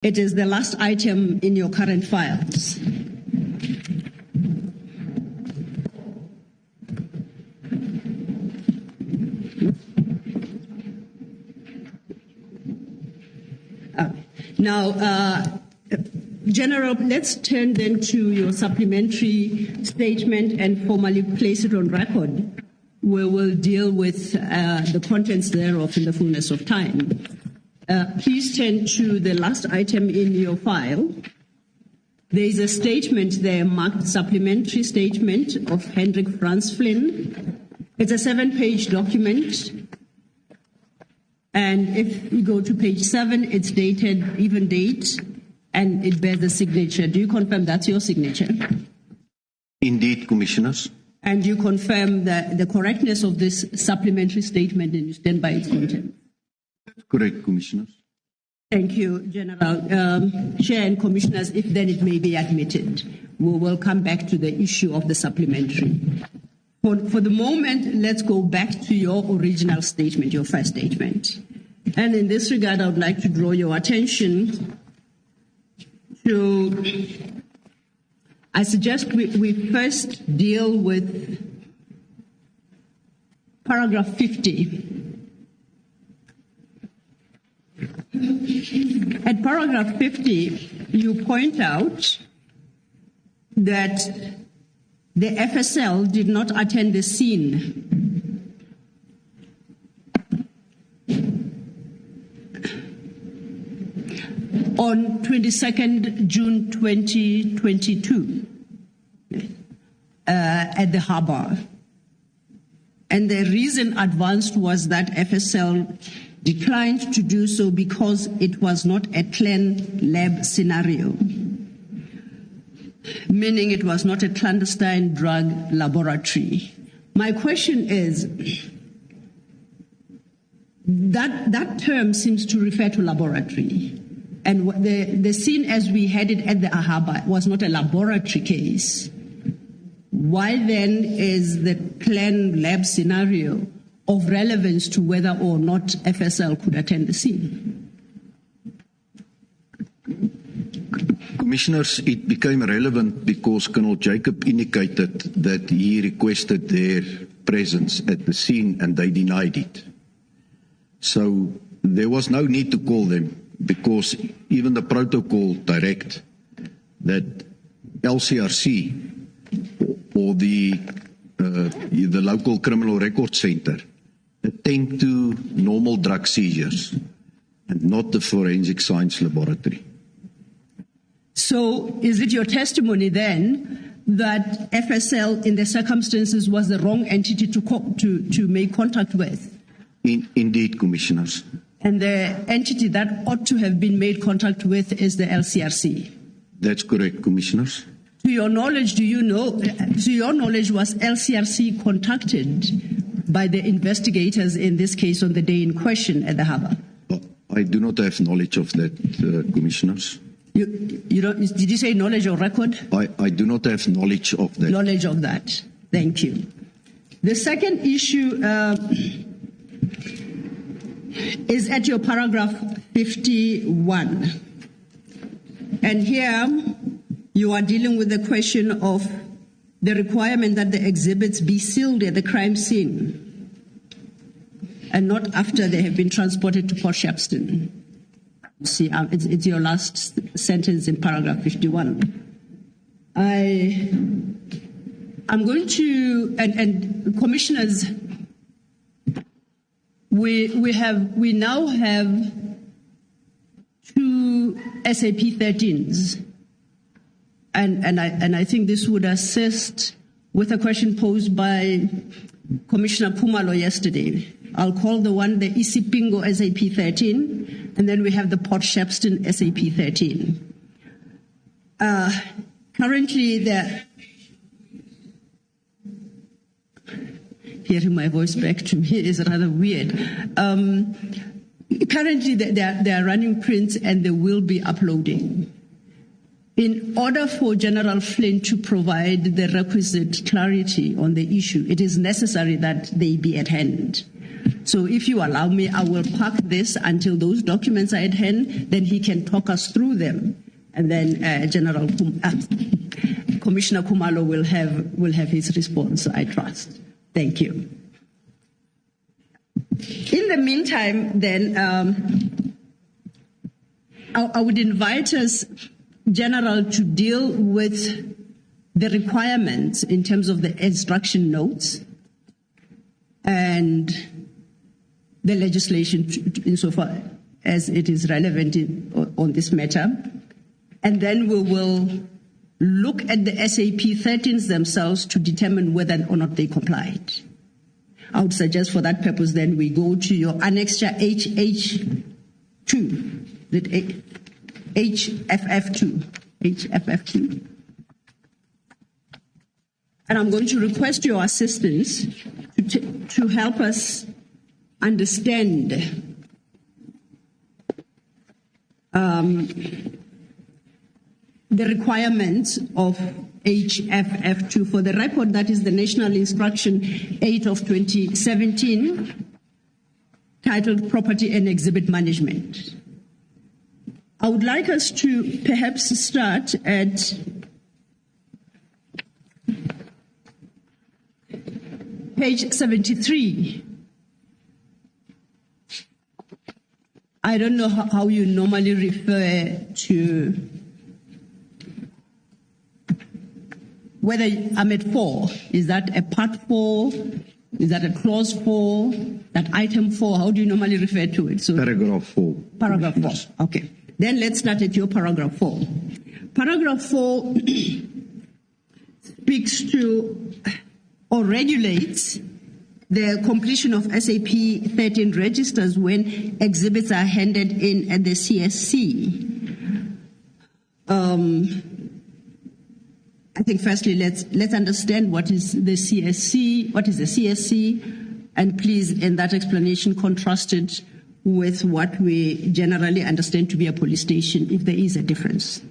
It is the last item in your current files. Now, General, let's turn then to your supplementary statement and formally place it on record, where we'll deal with the contents thereof in the fullness of time. Please turn to the last item in your file. There is a statement there marked supplementary statement of Hendrik Franz Flynn. It's a 7-page document. And if you go to page 7, it's dated even date, and it bears a signature. Do you confirm that's your signature? Indeed, Commissioners. And you confirm the correctness of this supplementary statement and you stand by its content? That's correct, Commissioners. Thank you, General. Chair and Commissioners, if then it may be admitted, we will come back to the issue of the supplementary. For the moment, let's go back to your original statement, your first statement. And in this regard, I would like to draw your attention to, I suggest we first deal with paragraph 50. At paragraph 50, you point out that the FSL did not attend the scene. On 22nd June 2022 at the harbour. And the reason advanced was that FSL declined to do so because it was not a clan lab scenario, meaning it was not a clandestine drug laboratory. My question is, that term seems to refer to laboratory. And the scene as we had it at the harbour was not a laboratory case. Why then is the clan lab scenario of relevance to whether or not FSL could attend the scene? Commissioners, it became relevant because Colonel Jacob indicated that he requested their presence at the scene and they denied it. So there was no need to call them because even the protocol direct that LCRC or the local criminal record center attend to normal drug seizures and not the forensic science laboratory. So is it your testimony then that FSL in the circumstances was the wrong entity to make contact with? Indeed, Commissioners. And the entity that ought to have been made contact with is the LCRC? That's correct, Commissioners. To your knowledge, was LCRC contacted by the investigators in this case on the day in question at the harbour? I do not have knowledge of that, Commissioners. You don't, did you say knowledge or record? I do not have knowledge of that. Knowledge of that. Thank you. The second issue is at your paragraph 51. And here you are dealing with the question of the requirement that the exhibits be sealed at the crime scene and not after they have been transported to Port Shepstone. See, it's your last sentence in paragraph 51. I'm going to, and commissioners, we now have 2 SAP 13s, and I think this would assist with a question posed by Commissioner Pumalo yesterday. I'll call the one the Isipingo SAP 13, and then we have the Port Shepstone SAP 13. Currently, hearing my voice back to me is rather weird. Currently, they are running prints and they will be uploading. In order for General Flynn to provide the requisite clarity on the issue, it is necessary that they be at hand. So if you allow me, I will park this until those documents are at hand, then he can talk us through them. And then Commissioner Khumalo will have his response, I trust. Thank you. In the meantime, then, I would invite us, General, to deal with the requirements in terms of the instruction notes and the legislation insofar as it is relevant on this matter. And then we will look at the SAP 13s themselves to determine whether or not they complied. I would suggest for that purpose then we go to your annexure HH2, HFF2. And I'm going to request your assistance to help us understand the requirements of HFF2. For the record, that is the National Instruction 8 of 2017, titled Property and Exhibit Management. I would like us to perhaps start at page 73. I don't know how you normally refer to, whether I'm at 4. Is that a part 4? Is that a clause 4? That item 4? How do you normally refer to it? So, paragraph 4. Paragraph 4. Okay. Then let's start at your paragraph 4. Paragraph 4 speaks to or regulates the completion of SAP 13 registers when exhibits are handed in at the CSC. I think firstly let's understand what is the CSC, and please in that explanation contrast it with what we generally understand to be a police station, if there is a difference.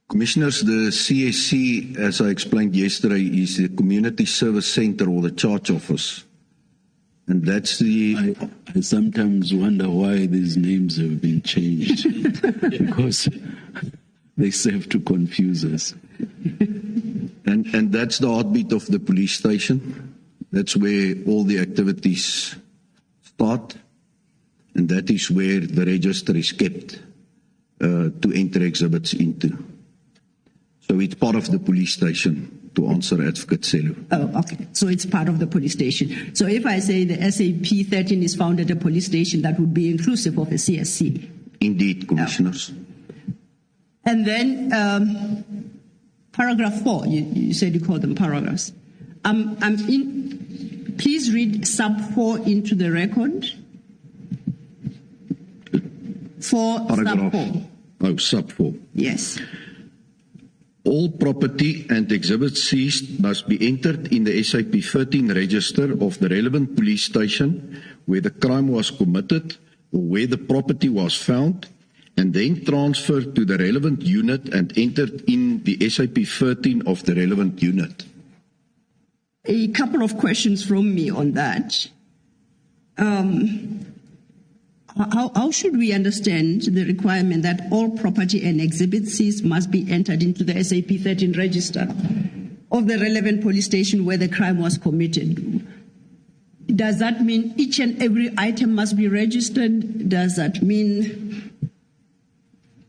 Commissioners, the CSC, as I explained yesterday, is the Community Service Center or the charge office. And that's the... I sometimes wonder why these names have been changed, because they serve to confuse us. And that's the heartbeat of the police station. That's where all the activities start. And that is where the register is kept to enter exhibits into. So it's part of the police station, to answer Advocate Selu. Oh, okay. So it's part of the police station. So if I say the SAP 13 is found at a police station, that would be inclusive of a CSC? Indeed, Commissioners. Oh. And then paragraph 4, you said you call them paragraphs. Please read sub 4 into the record. Paragraph, sub 4. Oh, sub 4. Yes. All property and exhibits seized must be entered in the SAP 13 register of the relevant police station where the crime was committed or where the property was found, and then transferred to the relevant unit and entered in the SAP 13 of the relevant unit. A couple of questions from me on that. How should we understand the requirement that all property and exhibits seized must be entered into the SAP 13 register of the relevant police station where the crime was committed? Does that mean each and every item must be registered? Does that mean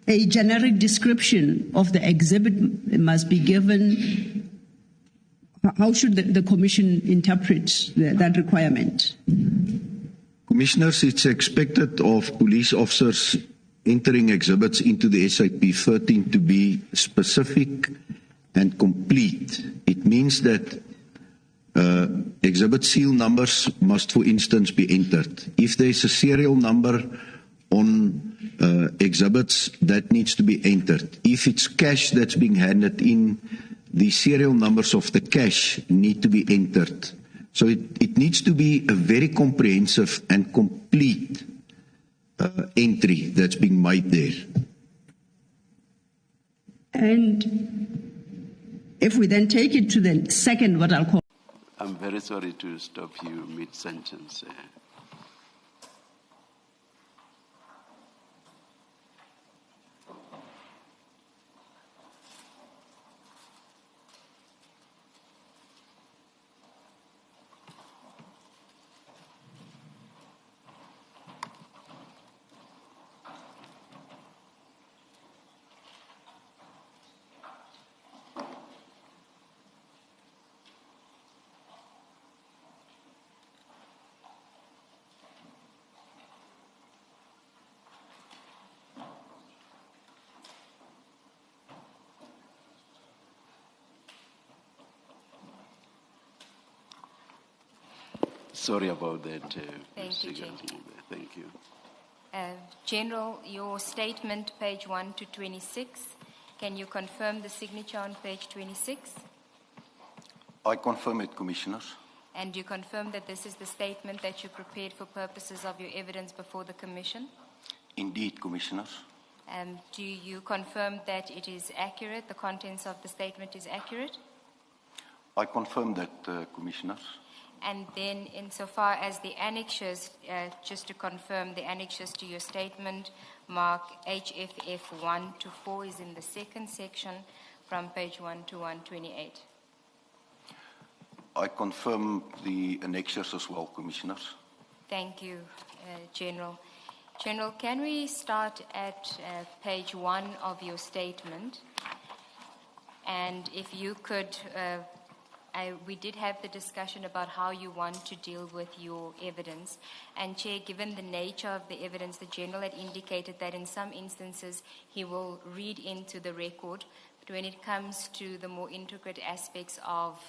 a generic description of the exhibit must be given? How should the Commission interpret that requirement? Commissioners, it's expected of police officers entering exhibits into the SAP 13 to be specific and complete. It means that exhibit seal numbers must, for instance, be entered. If there's a serial number on exhibits, that needs to be entered. If it's cash that's being handed in, the serial numbers of the cash need to be entered. So it needs to be a very comprehensive and complete entry that's being made there. And if we then take it to the second, what I'll call I'm very sorry to stop you mid-sentence. Sorry about that. Thank you, Chair. Thank you. General, your statement, page 1 to 26. Can you confirm the signature on page 26? I confirm it, Commissioners. And you confirm that this is the statement that you prepared for purposes of your evidence before the Commission? Indeed, Commissioners. Do you confirm that it is accurate, the contents of the statement is accurate? I confirm that, Commissioners. And then insofar as the annexures, just to confirm, the annexures to your statement mark HFF 1 to 4 is in the second section from page 1 to 128. I confirm the annexures as well, Commissioners. Thank you, General. General, can we start at page 1 of your statement? And if you could, we did have the discussion about how you want to deal with your evidence. And Chair, given the nature of the evidence, the General had indicated that in some instances he will read into the record, but when it comes to the more intricate aspects of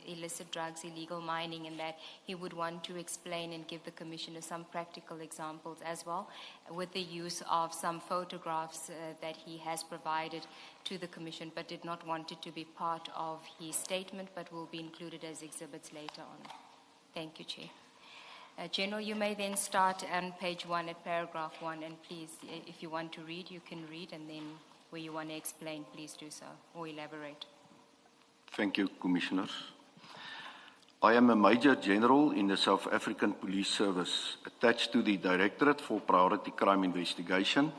illicit drugs, illegal mining, and that he would want to explain and give the Commissioner some practical examples as well, with the use of some photographs that he has provided to the Commission, but did not want it to be part of his statement, but will be included as exhibits later on. Thank you, Chair. General, you may then start on page 1 at paragraph 1, and please, if you want to read, you can read, and then where you want to explain, please do so, or elaborate. Thank you, Commissioners. I am a Major General in the South African Police Service, attached to the Directorate for Priority Crime Investigation,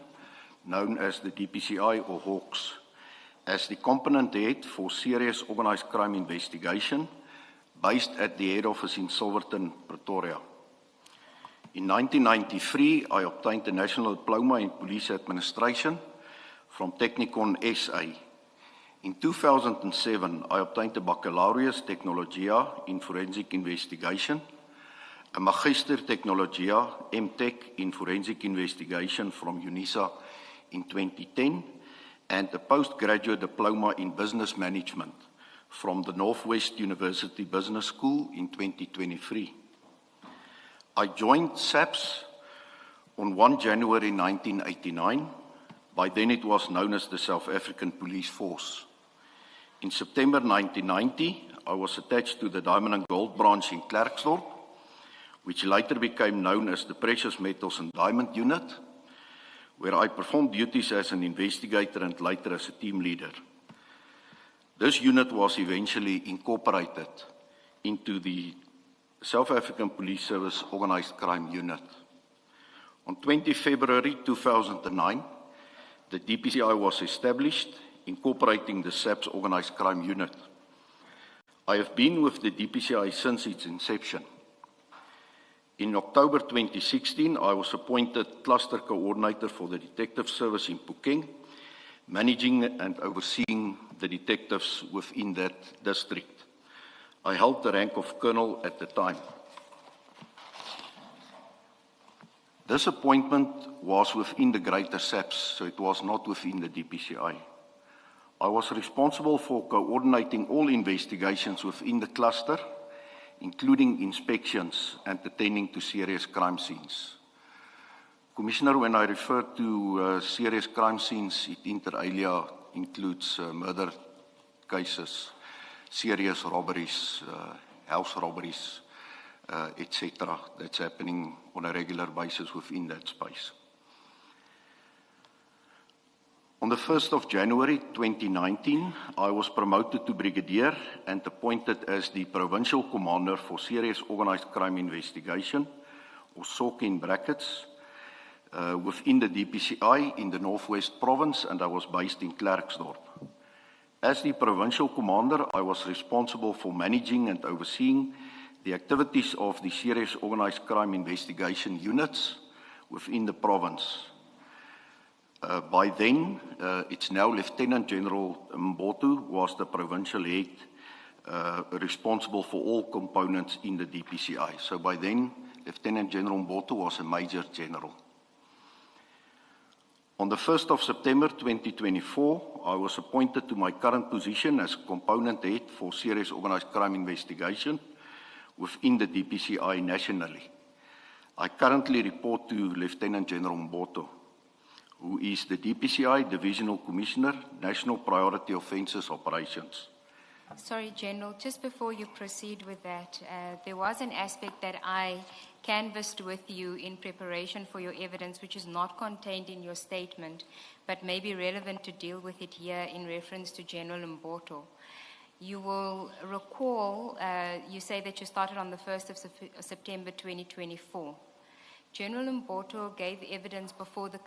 known as the DPCI or Hawks, as the component head for serious organised crime investigation, based at the head office in Silverton, Pretoria. In 1993, I obtained a National Diploma in Police Administration from Technikon SA. In 2007, I obtained a Baccalaureus Technologia in Forensic Investigation, a Magister Technologia MTech in Forensic Investigation from UNISA in 2010, and a postgraduate diploma in Business Management from the Northwest University Business School in 2023. I joined SAPS on 1 January 1989. By then it was known as the South African Police Force. In September 1990, I was attached to the Diamond and Gold branch in Klerksdorp, which later became known as the Precious Metals and Diamond Unit, where I performed duties as an investigator and later as a team leader. This unit was eventually incorporated into the South African Police Service Organised Crime Unit. On 20 February 2009, the DPCI was established, incorporating the SAPS Organised Crime Unit. I have been with the DPCI since its inception. In October 2016, I was appointed Cluster Coordinator for the Detective Service in Phokeng, managing and overseeing the detectives within that district. I held the rank of Colonel at the time. This appointment was within the greater SAPS, so it was not within the DPCI. I was responsible for coordinating all investigations within the cluster, including inspections and attending to serious crime scenes. Commissioner, when I refer to serious crime scenes, it inter alia includes murder cases, serious robberies, house robberies, etc. That's happening on a regular basis within that space. On the 1st of January 2019, I was promoted to Brigadier and appointed as the Provincial Commander for Serious Organised Crime Investigation, or SOC in brackets, within the DPCI in the Northwest Province, and I was based in Klerksdorp. As the Provincial Commander, I was responsible for managing and overseeing the activities of the Serious Organised Crime Investigation units within the province. By then, it's now Lieutenant General Mbotu was the provincial head responsible for all components in the DPCI. So by then, Lieutenant General Mbotu was a Major General. On the 1st of September 2024, I was appointed to my current position as Component Head for Serious Organised Crime Investigation within the DPCI nationally. I currently report to Lieutenant General Mbotu, who is the DPCI Divisional Commissioner, National Priority Offences Operations. Sorry, General, just before you proceed with that, there was an aspect that I canvassed with you in preparation for your evidence, which is not contained in your statement, but may be relevant to deal with it here in reference to General Mboto. You will recall, you say that you started on the 1st of September 2024. General Mboto gave evidence before the